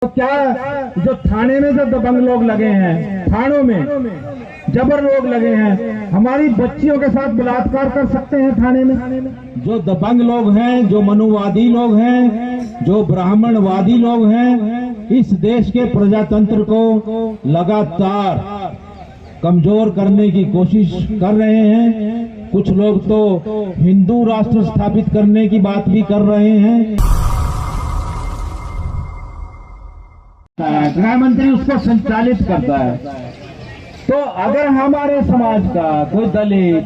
तो क्या जो थाने में जो दबंग लोग लगे हैं, थानों में जबर लोग लगे हैं, हमारी बच्चियों के साथ बलात्कार कर सकते हैं थाने में? जो दबंग लोग हैं, जो मनुवादी लोग हैं, जो ब्राह्मणवादी लोग हैं, इस देश के प्रजातंत्र को लगातार कमजोर करने की कोशिश कर रहे हैं। कुछ लोग तो हिंदू राष्ट्र स्थापित करने की बात भी कर रहे हैं। गृह मंत्री उसको संचालित करता है। तो अगर हमारे समाज का कोई दलित,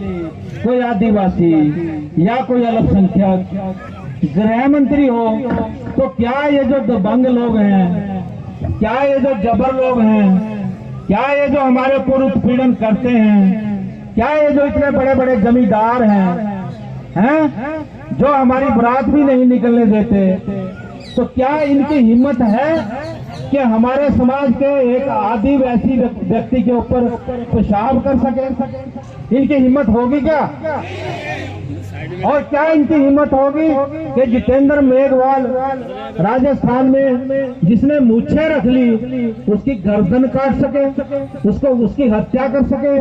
कोई आदिवासी या कोई अल्पसंख्यक गृह मंत्री हो, तो क्या ये जो दबंग लोग हैं, क्या ये जो जबर लोग हैं, क्या ये जो हमारे पूर्व उत्पीड़न करते हैं, क्या ये जो इतने बड़े बड़े जमींदार हैं, जो हमारी बारात भी नहीं निकलने देते, तो क्या इनकी हिम्मत है कि हमारे समाज के एक आदिवासी व्यक्ति के ऊपर पेशाब कर सके? इनकी हिम्मत होगी क्या? और क्या इनकी हिम्मत होगी कि जितेंद्र मेघवाल राजस्थान में जिसने मूछें रख ली, उसकी गर्दन काट सके, उसको उसकी हत्या कर सके,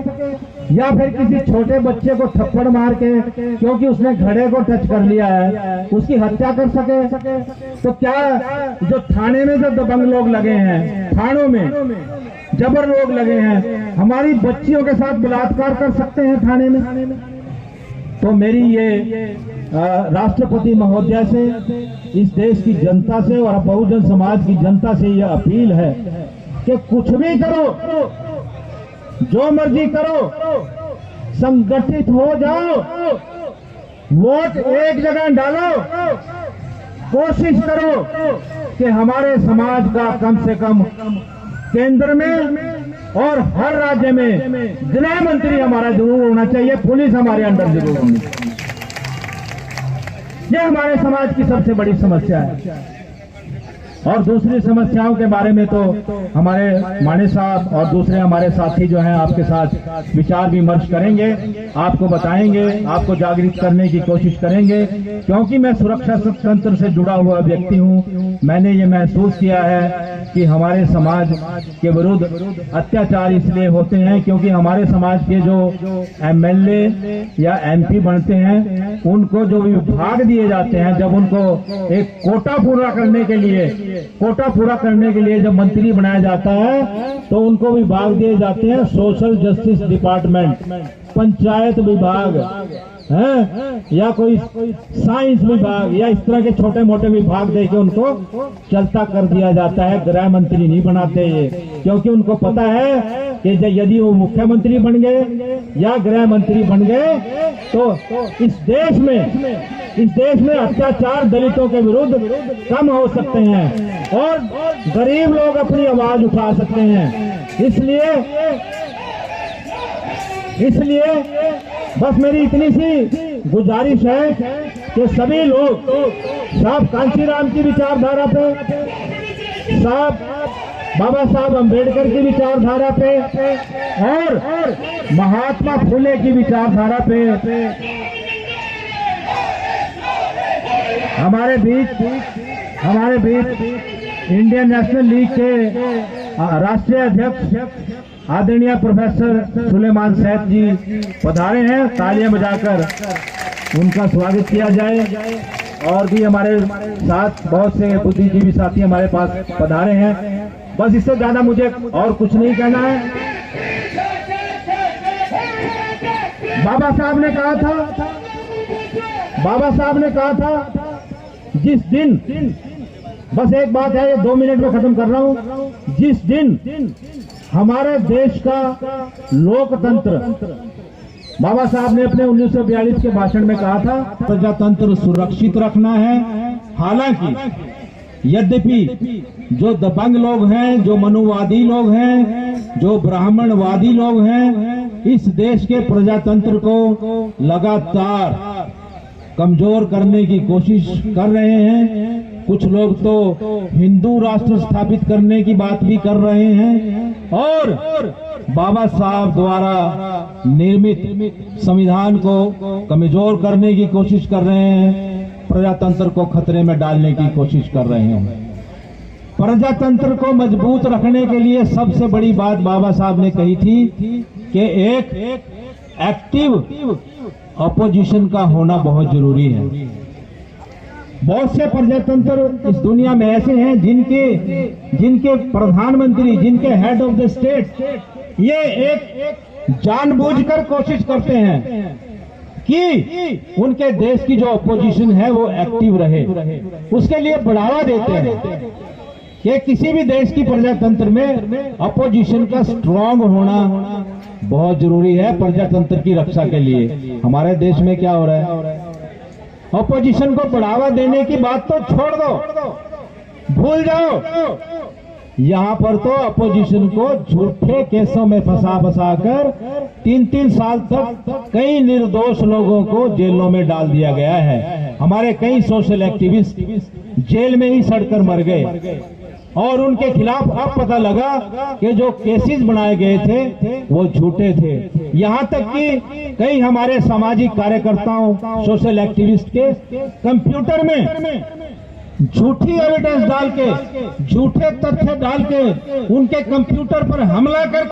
या फिर किसी छोटे बच्चे को थप्पड़ मार के क्योंकि उसने घड़े को टच कर लिया है उसकी हत्या कर सके? तो क्या जो थाने में जो दबंग लोग लगे हैं, थानों में जबर लोग लगे हैं, हमारी बच्चियों के साथ बलात्कार कर सकते हैं थाने में? तो मेरी ये राष्ट्रपति महोदय से, इस देश की जनता से और बहुजन समाज की जनता से यह अपील है कि कुछ भी करो, जो मर्जी करो, संगठित हो जाओ, वोट एक जगह डालो, कोशिश करो कि हमारे समाज का कम से कम केंद्र में और हर राज्य में गृह मंत्री हमारा जरूर होना चाहिए, पुलिस हमारे अंडर जरूर होनी चाहिए। ये हमारे समाज की सबसे बड़ी समस्या है। और दूसरी समस्याओं के बारे में तो हमारे माने साहब और दूसरे हमारे साथी जो हैं आपके साथ विचार विमर्श करेंगे, आपको बताएंगे, आपको जागृत करने की कोशिश करेंगे। क्योंकि मैं सुरक्षा तंत्र से जुड़ा हुआ व्यक्ति हूं, मैंने ये महसूस किया है कि हमारे समाज के विरुद्ध अत्याचार इसलिए होते हैं क्योंकि हमारे समाज के जो एमएलए या एमपी बनते हैं, उनको जो विभाग दिए जाते हैं, जब उनको एक कोटा पूरा करने के लिए जब मंत्री बनाया जाता है, तो उनको विभाग दिए जाते हैं सोशल जस्टिस डिपार्टमेंट, पंचायत विभाग है, या कोई साइंस विभाग, या इस तरह के छोटे मोटे विभाग देके उनको चलता कर दिया जाता है। गृह मंत्री नहीं बनाते ये, क्योंकि उनको पता है कि यदि वो मुख्यमंत्री बन गए या गृह मंत्री बन गए तो इस देश में अत्याचार दलितों के विरुद्ध कम हो सकते हैं और गरीब लोग अपनी आवाज उठा सकते हैं। इसलिए बस मेरी इतनी सी गुजारिश है कि सभी लोग साहब कांशीराम की विचारधारा पे, साहब बाबा साहब अम्बेडकर की विचारधारा पे और महात्मा फुले की विचारधारा पे हमारे बीच इंडियन नेशनल लीग के राष्ट्रीय अध्यक्ष आदरणीय प्रोफेसर सुलेमान सैद जी पधारे हैं। तालियां बजाकर उनका स्वागत किया जाए। और भी हमारे साथ बहुत से बुद्धिजीवी साथी हमारे पास पधारे हैं। बस इससे ज्यादा मुझे और कुछ नहीं कहना है। बाबा साहब ने कहा था जिस दिन, बस एक बात है, ये 2 मिनट में खत्म कर रहा हूं, जिस दिन हमारे देश का लोकतंत्र, बाबा साहब ने अपने 1942 के भाषण में कहा था प्रजातंत्र सुरक्षित रखना है। हालांकि यद्यपि जो दबंग लोग हैं, जो मनुवादी लोग हैं, जो ब्राह्मणवादी लोग हैं, इस देश के प्रजातंत्र को लगातार कमजोर करने की कोशिश कर रहे हैं। कुछ लोग तो हिंदू राष्ट्र स्थापित करने की बात भी कर रहे हैं और बाबा साहब द्वारा निर्मित संविधान को कमजोर करने की कोशिश कर रहे हैं, प्रजातंत्र को खतरे में डालने की कोशिश कर रहे हैं। प्रजातंत्र को मजबूत रखने के लिए सबसे बड़ी बात बाबा साहब ने कही थी कि एक एक्टिव अपोजिशन का होना बहुत जरूरी है। बहुत से प्रजातंत्र इस दुनिया में ऐसे हैं जिनके प्रधानमंत्री, जिनके हेड ऑफ द स्टेट ये एक जानबूझकर कोशिश करते हैं कि उनके देश की जो अपोजिशन है वो एक्टिव रहे, उसके लिए बढ़ावा देते हैं कि किसी भी देश की प्रजातंत्र में अपोजिशन का स्ट्रांग होना बहुत जरूरी है प्रजातंत्र की रक्षा के लिए। हमारे देश में क्या हो रहा है, अपोजिशन को बढ़ावा देने की बात तो छोड़ दो, भूल जाओ। यहां पर तो अपोजिशन को झूठे केसों में फंसा कर 3-3 साल तक कई निर्दोष लोगों को जेलों में डाल दिया गया है। हमारे कई सोशल एक्टिविस्ट जेल में ही सड़कर मर गए और उनके खिलाफ अब पता लगा कि जो केसेस बनाए गए थे वो झूठे थे। यहां तक कि कई हमारे सामाजिक कार्यकर्ताओं, सोशल एक्टिविस्ट के कंप्यूटर में झूठी एविडेंस डाल के, झूठे तथ्य डाल के उनके कंप्यूटर पर हमला कर